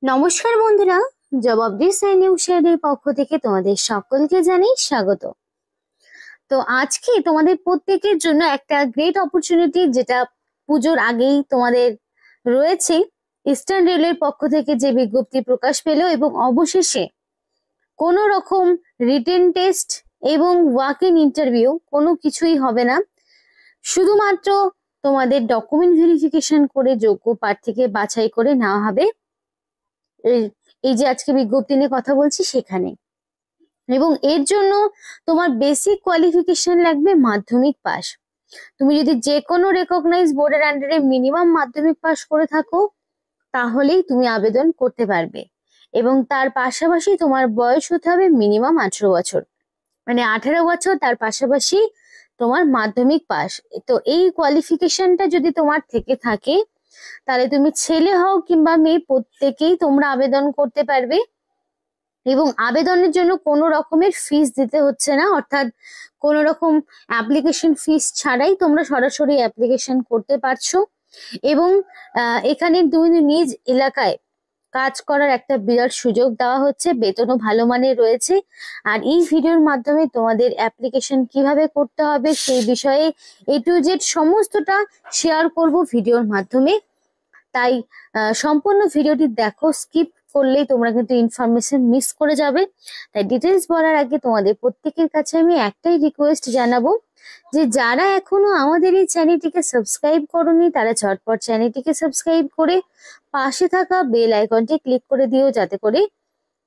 নমস্কার বন্ধুরা, জবাবদিহি নিউজের পক্ষ থেকে তোমাদের সকলকে জানাই স্বাগত। তো আজকে তোমাদের প্রত্যেকের জন্য একটা গ্রেট অপরচুনিটি, যেটা পুজোর আগেই তোমাদের রয়েছে। ইস্টার্ন রেলওয়ের পক্ষ থেকে যে বিজ্ঞপ্তি প্রকাশ পেল এবং অবশেষে কোনো রকম রিটেন টেস্ট এবং ওয়াক ইন ইন্টারভিউ কোনো কিছুই হবে না। শুধুমাত্র তোমাদের ডকুমেন্ট ভেরিফিকেশন করে যোগ্য প্রার্থীকে বাছাই করে নেওয়া হবে এই যে আজকে বিজ্ঞপ্তি নিয়ে কথা বলছি সেখানে। এবং এর জন্য তোমার বেসিক কোয়ালিফিকেশন লাগবে মাধ্যমিক পাস। তুমি যদি যে কোনো রেকগনাইজ বোর্ডের আন্ডারে মিনিমাম মাধ্যমিক পাস করে থাকো তাহলেই তুমি আবেদন করতে পারবে। এবং তার পাশাপাশি তোমার বয়স হতে হবে মিনিমাম 18 বছর, মানে 18 বছর, তার পাশাপাশি তোমার মাধ্যমিক পাস। তো এই কোয়ালিফিকেশনটা যদি তোমার থেকে থাকে তাহলে তুমি ছেলে হও কিংবা মেয়ে প্রত্যেকেই তোমরা আবেদন করতে পারবে। এবং আবেদনের জন্য কোনো রকমের ফিস দিতে হচ্ছে না, অর্থাৎ কোনো রকম অ্যাপ্লিকেশন ফিস ছাড়াই তোমরা সরাসরি অ্যাপ্লিকেশন করতে পারছো। এবং এখানে তুমি নিজ এলাকায় কাজ করার একটা বিরাট সুযোগ দেওয়া হচ্ছে, বেতনও ভালো মানের রয়েছে। আর এই ভিডিওর মাধ্যমে তোমাদের অ্যাপ্লিকেশন কিভাবে করতে হবে সেই বিষয়ে A to Z সমস্তটা শেয়ার করব ভিডিওর মাধ্যমে। তাই সম্পূর্ণ ভিডিওটি দেখো, স্কিপ করলেই তোমরা কিন্তু ইনফরমেশন মিস করে যাবে। তাই ডিটেলস বলার আগে তোমাদের প্রত্যেকের কাছে আমি একটাই রিকোয়েস্ট জানাবো, যে যারা এখনো আমাদের এই চ্যানেলটিকে সাবস্ক্রাইব করোনি তারা ঝটপট চ্যানেলটিকে সাবস্ক্রাইব করে পাশে থাকা বেল আইকনটি ক্লিক করে দিও, যাতে করে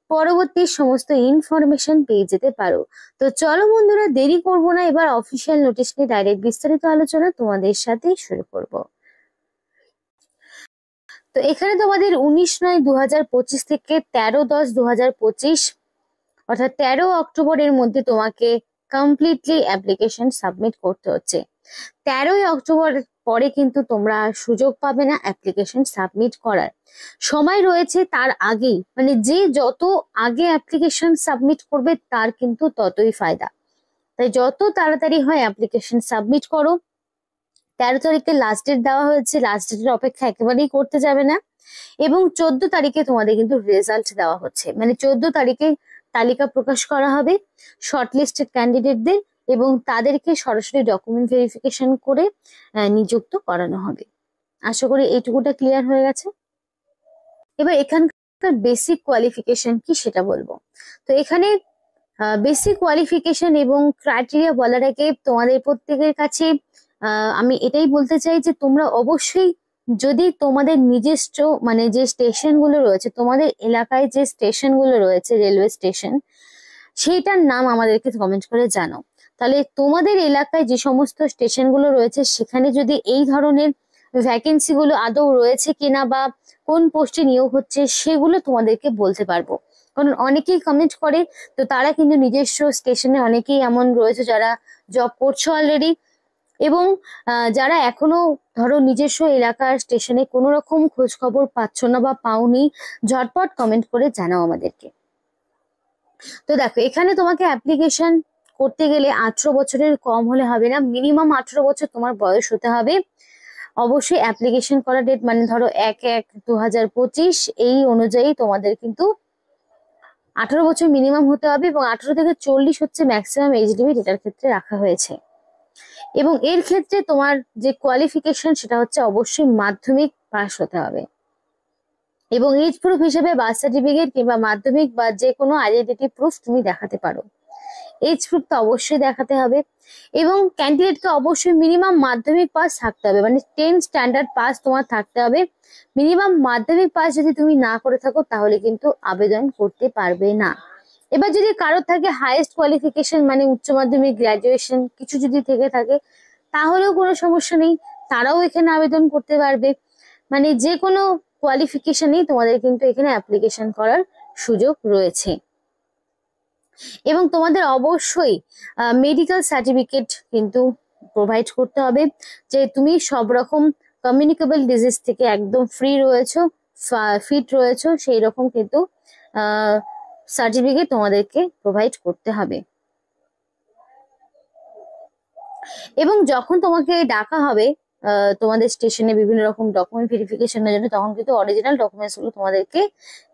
পরবর্তী সমস্ত ইনফরমেশন পেয়ে যেতে পারো। তো চলো বন্ধুরা, দেরি করব না, এবার অফিসিয়াল নোটিশ নিয়ে ডাইরেক্ট বিস্তারিত আলোচনা তোমাদের সাথে শুরু করব। তো এখানে তোমাদের 19/9/2025 থেকে 13/10/2025, অর্থাৎ 13 অক্টোবরের মধ্যে তোমাকে কমপ্লিটলি অ্যাপ্লিকেশন সাবমিট করতে হচ্ছে। 13 অক্টোবর পরে কিন্তু তোমরা সুযোগ পাবে না অ্যাপ্লিকেশন সাবমিট করার। সময় রয়েছে তার আগেই, মানে যে যত আগে অ্যাপ্লিকেশন সাবমিট করবে তার কিন্তু ততই ফায়দা। তাই যত তাড়াতাড়ি হয় অ্যাপ্লিকেশন সাবমিট করো। 13 তারিখে লাস্ট ডেট দেওয়া হয়েছে, লাস্ট ডেটের অপেক্ষা একেবারেই করতে যাবে না। এবং 14 তারিখে তোমাদের কিন্তু রেজাল্ট দেওয়া হচ্ছে, মানে 14 তারিখে তালিকা প্রকাশ করা হবে শর্টলিস্টেড ক্যান্ডিডেটদের, এবং তাদেরকে সরাসরি ডকুমেন্ট ভেরিফিকেশন করে নিযুক্ত করানো হবে। আশা করি এইটুকুটা ক্লিয়ার হয়ে গেছে। এবার এখানকার বেসিক কোয়ালিফিকেশন কি সেটা বলবো। তো এখানে বেসিক কোয়ালিফিকেশন এবং ক্রাইটেরিয়া বলার আগে তোমাদের প্রত্যেকের কাছে আমি এটাই বলতে চাই যে তোমরা অবশ্যই, যদি তোমাদের নিজস্ব মানে যে স্টেশন গুলো রয়েছে, তোমাদের এলাকায় যে স্টেশন গুলো রয়েছে রেলওয়ে স্টেশন, সেইটার নাম আমাদেরকে কমেন্ট করে জানো। তাহলে তোমাদের এলাকায় যে সমস্ত স্টেশন গুলো রয়েছে সেখানে যদি এই ধরনের ভ্যাকেন্সি গুলো আদৌ রয়েছে কিনা বা কোন পোস্টে নিয়োগ হচ্ছে সেগুলো তোমাদেরকে বলতে পারবো। কারণ অনেকেই কমেন্ট করে, তো তারা কিন্তু নিজস্ব স্টেশনে অনেকেই এমন রয়েছে যারা জব করছো অলরেডি, এবং যারা এখনো ধরো নিজস্ব এলাকার স্টেশনে কোনো রকম খোঁজ খবর পাচ্ছ না বা পাওনি, ঝটপট কমেন্ট করে জানাও আমাদেরকে। তো দেখো, এখানে তোমাকে অ্যাপ্লিকেশন করতে গেলে 18 বছরের কম হলে হবে না, মিনিমাম 18 বছর তোমার বয়স হতে হবে। অবশ্যই অ্যাপ্লিকেশন করার ডেট মানে ধরো 1/1/2025 এই অনুযায়ী তোমাদের কিন্তু 18 বছর মিনিমাম হতে হবে, এবং 18 থেকে 40 হচ্ছে ম্যাক্সিমাম এজ লিমিট এটার ক্ষেত্রে রাখা হয়েছে। এবং এর ক্ষেত্রে তোমার যে কোয়ালিফিকেশন সেটা হচ্ছে অবশ্যই মাধ্যমিক পাস হতে হবে। এবং এজ প্রুফ হিসেবে বার্থ সার্টিফিকেট কিংবা মাধ্যমিক বা যে কোনো আইডেন্টিটি প্রুফ তুমি দেখাতে পারো। এজ প্রুফ তো অবশ্যই দেখাতে হবে। এবং ক্যান্ডিডেটকে অবশ্যই মিনিমাম মাধ্যমিক পাস থাকতে হবে, মানে 10 স্ট্যান্ডার্ড পাস তোমার থাকতে হবে। মিনিমাম মাধ্যমিক পাস যদি তুমি না করে থাকো তাহলে কিন্তু আবেদন করতে পারবে না। এবার যদি কারোর থাকে হাইয়েস্ট কোয়ালিফিকেশন, মানে উচ্চ মাধ্যমিক, গ্রাজুয়েশন কিছু যদি থেকে থাকে, তাহলেও কোনো সমস্যা নেই, তারাও এখানে আবেদন করতে পারবে। মানে যে কোনো কোয়ালিফিকেশনেই তোমাদের কিন্তু এখানে অ্যাপ্লিকেশন করার সুযোগ রয়েছে। এবং তোমাদের অবশ্যই মেডিকেল সার্টিফিকেট কিন্তু প্রোভাইড করতে হবে, যে তুমি সব রকম কমিউনিকেবল ডিজিজ থেকে একদম ফ্রি রয়েছো, ফিট রয়েছো, সেই রকম কিন্তু সার্টিফিকেট তোমাদেরকে প্রোভাইড করতে হবে। এবং যখন তোমাকে ডাকা হবে তোমাদের স্টেশনে বিভিন্ন রকম ডকুমেন্ট ভেরিফিকেশনের জন্য, তখন কিন্তু অরিজিনাল ডকুমেন্টস গুলো তোমাদেরকে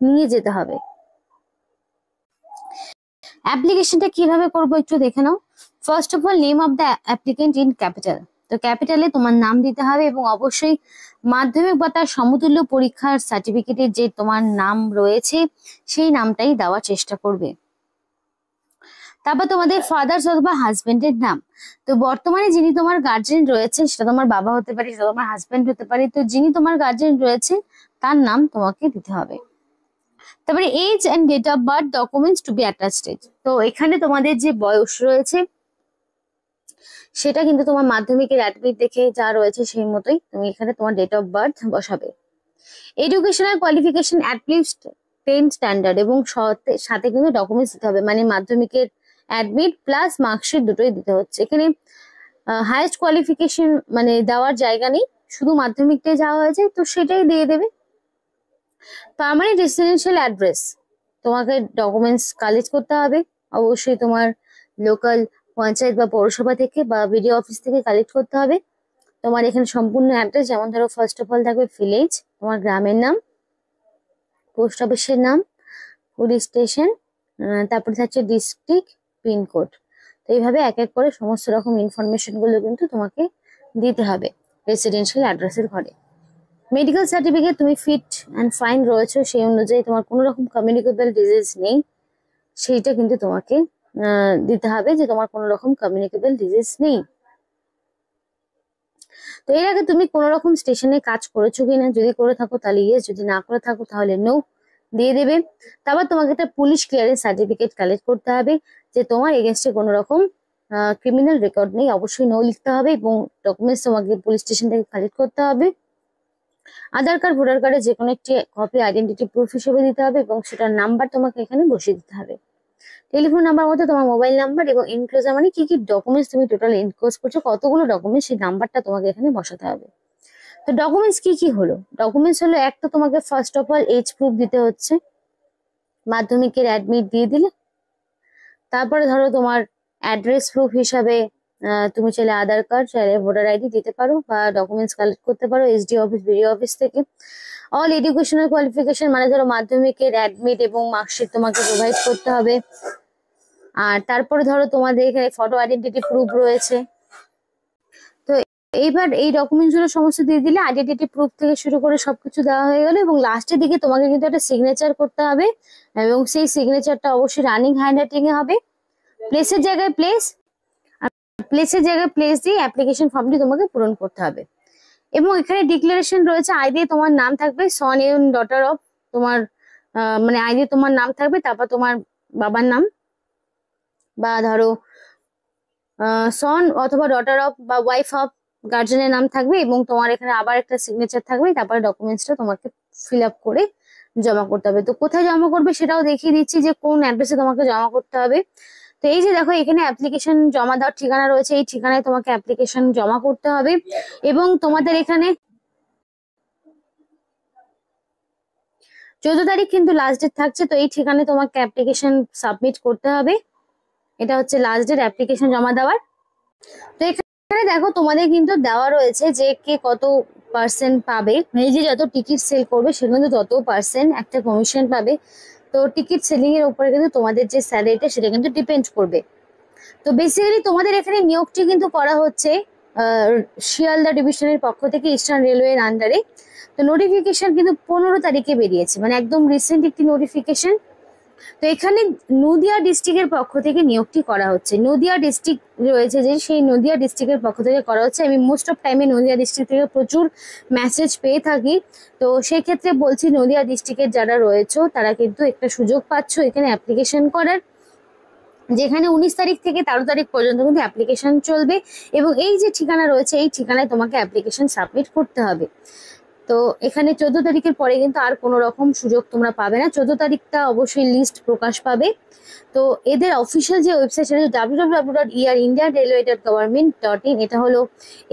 নিয়ে যেতে হবে। অ্যাপ্লিকেশনটা কিভাবে করবো একটু দেখে নাও। First of all, name of the applicant in capital. তো ক্যাপিটালে তোমার নাম দিতে হবে এবং অবশ্যই মাধ্যমিক বা তার সমতুল্য পরীক্ষার সার্টিফিকেটে যে তোমার নাম রয়েছে সেই নামটাই দেওয়ার চেষ্টা করবে। তারপর তোমাদের ফাদার্স অথবা হাজবেন্ডের নাম। তো বর্তমানে যিনি তোমার গার্জেন রয়েছে সেটা তোমার বাবা হতে পারে, সেটা তোমার হাজবেন্ড হতে পারে, তো যিনি তোমার গার্জেন রয়েছে তার নাম তোমাকে দিতে হবে। তারপরে age and date of birth documents to be attached. তো এখানে তোমাদের যে বয়স রয়েছে সেটা কিন্তু তোমার মাধ্যমিকের অ্যাডমিট দেখে যা রয়েছে সেই মতোই তুমি এখানে তোমার ডেট অফ বার্থ বসাবে। Educational qualification at least 10 standard এবং সাথে কিন্তু ডকুমেন্টস দিতে হবে, মানে মাধ্যমিকের অ্যাডমিট প্লাস মার্কশিট দুটোই দিতে হচ্ছে। এখানে হাইয়েস্ট কোয়ালিফিকেশন মানে দেওয়ার জায়গা নেই, শুধু মাধ্যমিকটাই যাওয়া হয়েছে তো সেটাই দিয়ে দেবে। পার্মানেন্ট রেসিডেন্সিয়াল অ্যাড্রেস তোমাকে ডকুমেন্টস কালেক্ট করতে হবে, অবশ্যই তোমার লোকাল পঞ্চায়েত বা পৌরসভা থেকে বা বিডিও অফিস থেকে কালেক্ট করতে হবে। তোমার এখানে সম্পূর্ণ অ্যাড্রেস, যেমন ধরো ফার্স্ট অফ অল থাকবে ভিলেজ, তোমার গ্রামের নাম, পোস্ট অফিসের নাম, পুলিশ স্টেশন, তারপরে থাকছে ডিস্ট্রিক্ট, পিনকোড। তো এইভাবে এক এক করে সমস্ত রকম ইনফরমেশন গুলো কিন্তু তোমাকে দিতে হবে রেসিডেন্সিয়াল অ্যাড্রেসের ঘরে। মেডিকেল সার্টিফিকেট, তুমি ফিট অ্যান্ড ফাইন রয়েছে সেই অনুযায়ী, তোমার কোনো রকম কমিউনিকেবল ডিজিজ নেই সেইটা কিন্তু তোমাকে দিতে হবে যে তোমার কোনো রকম কমিউনিকেবল ডিজিজ নেই। তো এর আগে তুমি কোনো রকম স্টেশনে কাজ করেছো কিনা, যদি করে থাকো তাহলে ইয়েস, যদি না করে থাকো তাহলে নো দিয়ে দেবে। তারপর তোমাকে একটা পুলিশ ক্লিয়ারেন্স সার্টিফিকেট কালেক্ট করতে হবে যে তোমার এগেনস্টে কোনো রকম ক্রিমিনাল রেকর্ড নেই, অবশ্যই নো লিখতে হবে এবং ডকুমেন্টস তোমাকে পুলিশ স্টেশন থেকে কালেক্ট করতে হবে। আধার কার্ড, ভোটার কার্ডের যে কোনো একটি কপি আইডেন্টিটি প্রুফ হিসেবে দিতে হবে এবং সেটার নাম্বার তোমাকে এখানে বসিয়ে দিতে হবে। টেলিফোন নাম্বার মতো তোমার মোবাইল নাম্বার এবং এনক্লোজার মানে কি কি ডকুমেন্টস তুমি টোটাল এনক্লোজ করছো, কতগুলো ডকুমেন্টস সেই নাম্বারটা তোমাকে এখানে বসাতে হবে। তো ডকুমেন্টস কি কি হলো? ডকুমেন্টস হলো, এক তো তোমাকে first of all age proof দিতে হচ্ছে, মাধ্যমিকের অ্যাডমিট দিয়ে দিলে। তারপরে ধরো তোমার অ্যাড্রেস প্রুফ হিসাবে তুমি চাইলে আধার কার্ড, চাইলে ভোটার আইডি দিতে পারো বা ডকুমেন্টস কালেক্ট করতে পারো এসডি অফিস, বিডিও অফিস থেকে। অল এডুকেশনাল কোয়ালিফিকেশন মানে ধরো মাধ্যমিকের অ্যাডমিট এবং মার্কশিট তোমাকে প্রোভাইড করতে হবে। আর তারপরে ধরো তোমাদের এখানে ফটো আইডেন্টিটি প্রুফ রয়েছে। তো এইবার এই ডকুমেন্টস গুলো সমস্ত দিয়ে দিলে আইডেন্টিটি প্রুফ থেকে শুরু করে সবকিছু দেওয়া হয়ে গেল এবং লাস্টের দিকে তোমাকে কিন্তু একটা সিগনেচার করতে হবে এবং সেই সিগনেচারটা অবশ্যই রানিং হ্যান্ড রাইটিং এ হবে। প্লেসের জায়গায় প্লেস, আর প্লেসের জায়গায় প্লেস দিয়ে অ্যাপ্লিকেশন ফর্মটি তোমাকে পূরণ করতে হবে। এবং এখানে ডিক্লারেশন রয়েছে, আই দিয়ে তোমার নাম থাকবে, সন এন্ড ডটার অফ, তোমার মানে আই দিয়ে তোমার নাম থাকবে, তারপর তোমার বাবার নাম বা ধরো সন অথবা ডটার অফ বা ওয়াইফ অফ গার্জেনের নাম থাকবে এবং তোমার এখানে আবার একটা সিগনেচার থাকবে। তারপরে ডকুমেন্টসটা তোমাকে ফিল আপ করে জমা করতে হবে। তো কোথায় জমা করবে সেটাও দেখিয়ে দিচ্ছি যে কোন অ্যাড্রেসে তোমাকে জমা করতে হবে। তো এই যে দেখো এখানে অ্যাপ্লিকেশন জমা দেওয়ার ঠিকানা রয়েছে, এই ঠিকানায় তোমাকে অ্যাপ্লিকেশন জমা করতে হবে এবং তোমাদের এখানে 14 তারিখ কিন্তু লাস্ট ডেট থাকছে, তো এই ঠিকানায় তোমাকে অ্যাপ্লিকেশন সাবমিট করতে হবে। এটা হচ্ছে লাস্ট ডেট অ্যাপ্লিকেশন জমা দেওয়ার। তো এখানে দেখো তোমাদের কিন্তু দেওয়া রয়েছে যে কে কত পার্সেন্ট পাবে, এই যে যত টিকিট সেল করবে সে কিন্তু তত পার্সেন্ট একটা কমিশন পাবে। তো টিকিট সেলিং এর উপরে কিন্তু তোমাদের যে স্যালারিটা সেটা কিন্তু ডিপেন্ড করবে। তো বেসিক্যালি তোমাদের এখানে নিয়োগটি কিন্তু করা হচ্ছে শিয়ালদা ডিভিশনের পক্ষ থেকে ইস্টার্ন রেলওয়ের আন্ডারে। তো নোটিফিকেশন কিন্তু 15 তারিখে বেরিয়েছে, মানে একদম রিসেন্ট একটি নোটিফিকেশন। তো এখানে নদিয়া ডিস্ট্রিক্টের পক্ষ থেকে নিয়োগটি করা হচ্ছে। নদিয়া ডিস্ট্রিক্ট রয়েছে যে সেই নদিয়া ডিস্ট্রিক্টের পক্ষ থেকে করা হচ্ছে। আমি মোস্ট অফ টাইমে নদিয়া ডিস্ট্রিক্ট থেকে প্রচুর মেসেজ পেয়ে থাকি, তো সেই ক্ষেত্রে বলছি নদিয়া ডিস্ট্রিক্টের যারা রয়েছে তারা কিন্তু একটা সুযোগ পাচ্ছ এখানে অ্যাপ্লিকেশন করার, যেখানে 19 তারিখ থেকে 13 তারিখ পর্যন্ত কিন্তু অ্যাপ্লিকেশন চলবে এবং এই যে ঠিকানা রয়েছে এই ঠিকানায় তোমাকে অ্যাপ্লিকেশন সাবমিট করতে হবে। তো এখানে 14 তারিখের পরে কিন্তু আর কোনো রকম সুযোগ তোমরা পাবে না। 14 তারিখটা অবশ্যই লিস্ট প্রকাশ পাবে। তো এদের অফিসিয়াল যে ওয়েবসাইট সেটা হচ্ছে www.earindia.railway.government.in, এটা হলো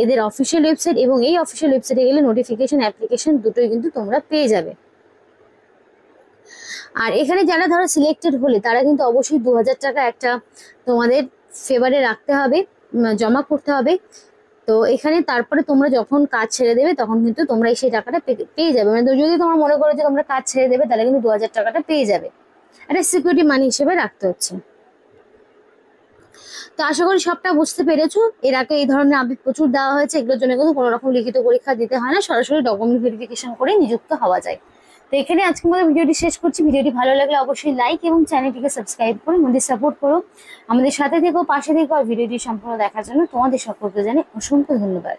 এদের অফিসিয়াল ওয়েবসাইট এবং এই অফিসিয়াল ওয়েবসাইটে গেলে নোটিফিকেশন অ্যাপ্লিকেশন দুটোই কিন্তু তোমরা পেয়ে যাবে। আর এখানে যারা ধরো সিলেক্টেড হলে তারা কিন্তু অবশ্যই 2000 টাকা একটা তোমাদের ফেভারে রাখতে হবে, জমা করতে হবে তো এখানে তারপরে তোমরা যখন কাজ ছেড়ে দেবে তখন কিন্তু তোমরা সেই টাকাটা পেয়ে যাবে। মানে যদি তোমরা মনে করো যে তোমরা কাজ ছেড়ে দেবে তাহলে কিন্তু 2000 টাকাটা পেয়ে যাবে। এটা সিকিউরিটি মানি হিসেবে রাখতে হচ্ছে। তো আশা করি সবটা বুঝতে পেরেছো। এর আগে এই ধরনের আপডেট প্রচুর দেওয়া হয়েছে, এগুলোর জন্য কিন্তু কোনো রকম লিখিত পরীক্ষা দিতে হয় না, সরাসরি ডকুমেন্ট ভেরিফিকেশন করে নিযুক্ত হওয়া যায়। তো এখানে আজকের মতো ভিডিওটি শেষ করছি। ভিডিওটি ভালো লাগলে অবশ্যই লাইক এবং চ্যানেলটিকে সাবস্ক্রাইব করে আমাদের সাপোর্ট করো, আমাদের সাথে থেকো, পাশে থেকো। আর ভিডিওটি সম্পূর্ণ দেখার জন্য তোমাদের সকলকে জানাই অসংখ্য ধন্যবাদ।